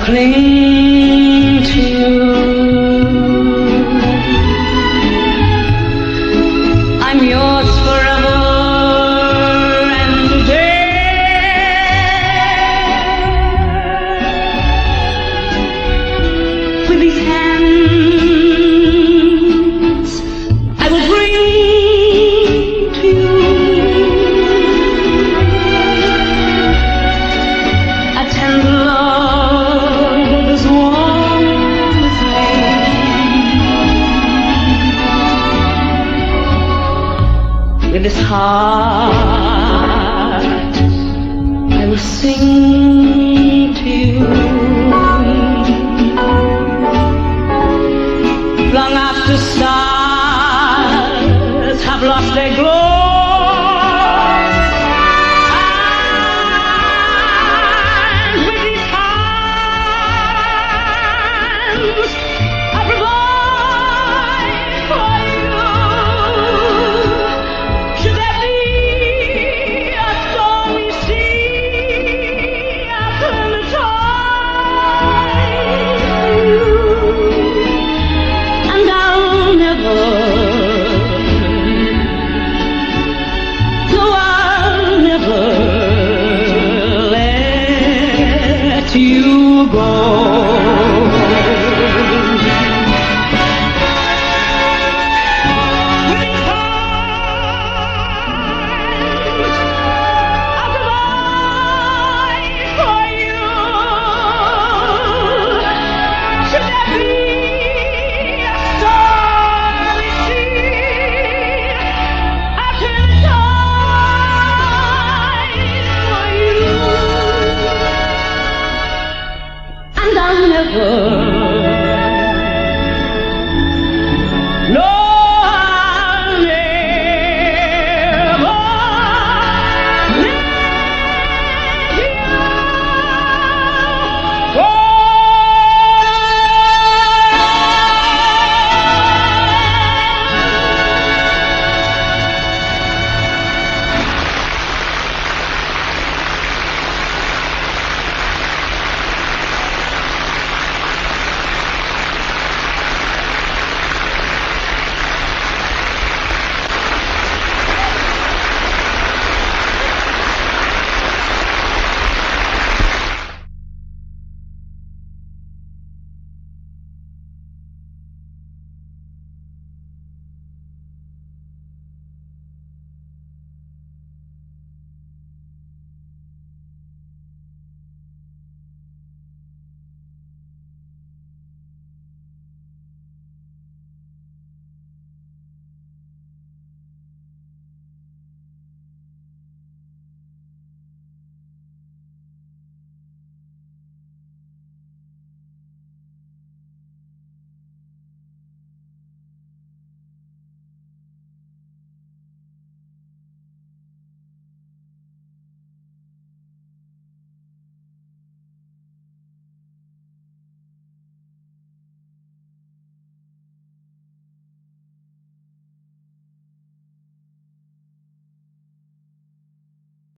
cling to you. I'm yours forever and today. With these hands I will bring to you a tender love as warm as rain. With this heart I will sing to you. Long after stars have lost their glow, and with these hands I provide for you. Should there be a stormy sea, I'll turn the tide for you. And I'll never, no, I'll never let you go.